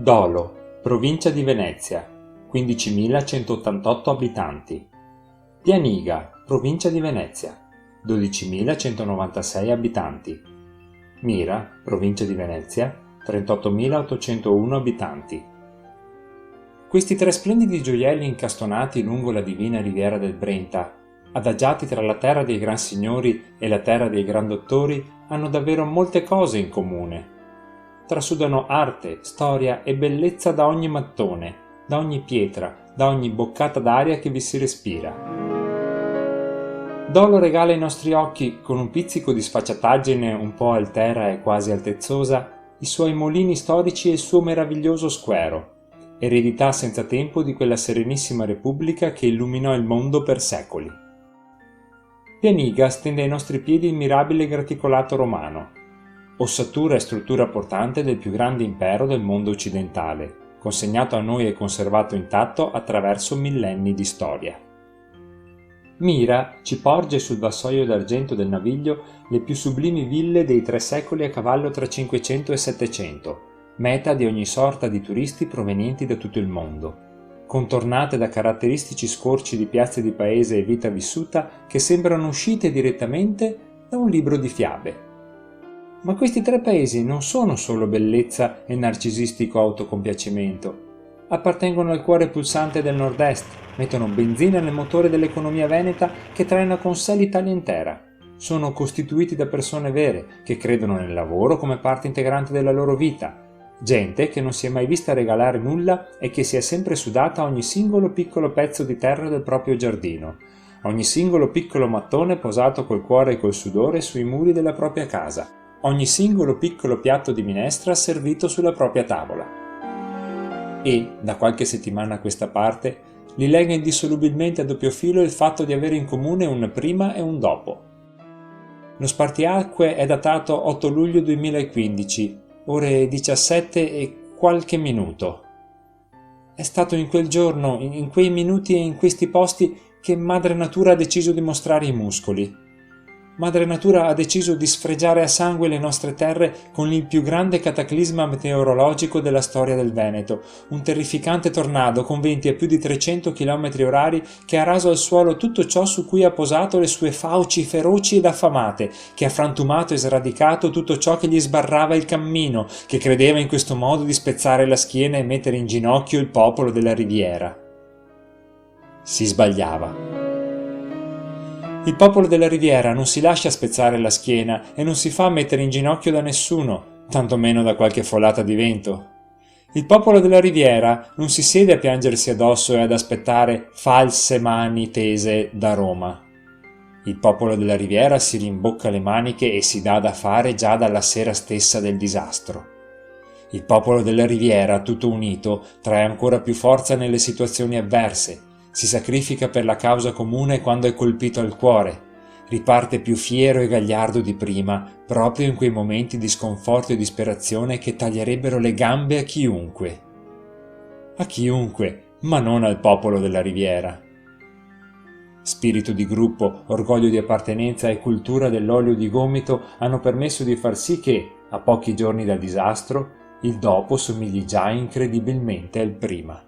Dolo, provincia di Venezia, 15.188 abitanti. Pianiga, provincia di Venezia, 12.196 abitanti. Mira, provincia di Venezia, 38.801 abitanti. Questi tre splendidi gioielli incastonati lungo la divina riviera del Brenta, adagiati tra la terra dei gran signori e la terra dei gran dottori, hanno davvero molte cose in comune. Trasudano arte, storia e bellezza da ogni mattone, da ogni pietra, da ogni boccata d'aria che vi si respira. Dolo regala ai nostri occhi, con un pizzico di sfacciataggine un po' altera e quasi altezzosa, i suoi molini storici e il suo meraviglioso squero, eredità senza tempo di quella serenissima repubblica che illuminò il mondo per secoli. Pianiga stende ai nostri piedi il mirabile graticolato romano, ossatura e struttura portante del più grande impero del mondo occidentale, consegnato a noi e conservato intatto attraverso millenni di storia. Mira ci porge sul vassoio d'argento del Naviglio le più sublimi ville dei 3 secoli a cavallo tra 500 e 700, meta di ogni sorta di turisti provenienti da tutto il mondo, contornate da caratteristici scorci di piazze di paese e vita vissuta che sembrano uscite direttamente da un libro di fiabe. Ma questi 3 paesi non sono solo bellezza e narcisistico autocompiacimento. Appartengono al cuore pulsante del nord-est, mettono benzina nel motore dell'economia veneta che traina con sé l'Italia intera. Sono costituiti da persone vere, che credono nel lavoro come parte integrante della loro vita. Gente che non si è mai vista regalare nulla e che si è sempre sudata ogni singolo piccolo pezzo di terra del proprio giardino, ogni singolo piccolo mattone posato col cuore e col sudore sui muri della propria casa, ogni singolo piccolo piatto di minestra servito sulla propria tavola. E, da qualche settimana a questa parte, li lega indissolubilmente a doppio filo il fatto di avere in comune un prima e un dopo. Lo spartiacque è datato 8 luglio 2015, ore 17 e qualche minuto. È stato in quel giorno, in quei minuti e in questi posti che Madre Natura ha deciso di mostrare i muscoli. Madre Natura ha deciso di sfregiare a sangue le nostre terre con il più grande cataclisma meteorologico della storia del Veneto, un terrificante tornado con venti a più di 300 km/h che ha raso al suolo tutto ciò su cui ha posato le sue fauci feroci ed affamate, che ha frantumato e sradicato tutto ciò che gli sbarrava il cammino, che credeva in questo modo di spezzare la schiena e mettere in ginocchio il popolo della riviera. Si sbagliava. Il popolo della riviera non si lascia spezzare la schiena e non si fa mettere in ginocchio da nessuno, tantomeno da qualche folata di vento. Il popolo della riviera non si siede a piangersi addosso e ad aspettare false mani tese da Roma. Il popolo della riviera si rimbocca le maniche e si dà da fare già dalla sera stessa del disastro. Il popolo della riviera, tutto unito, trae ancora più forza nelle situazioni avverse. Si sacrifica per la causa comune quando è colpito al cuore, riparte più fiero e gagliardo di prima, proprio in quei momenti di sconforto e disperazione che taglierebbero le gambe a chiunque. A chiunque, ma non al popolo della riviera. Spirito di gruppo, orgoglio di appartenenza e cultura dell'olio di gomito hanno permesso di far sì che, a pochi giorni dal disastro, il dopo somigli già incredibilmente al prima.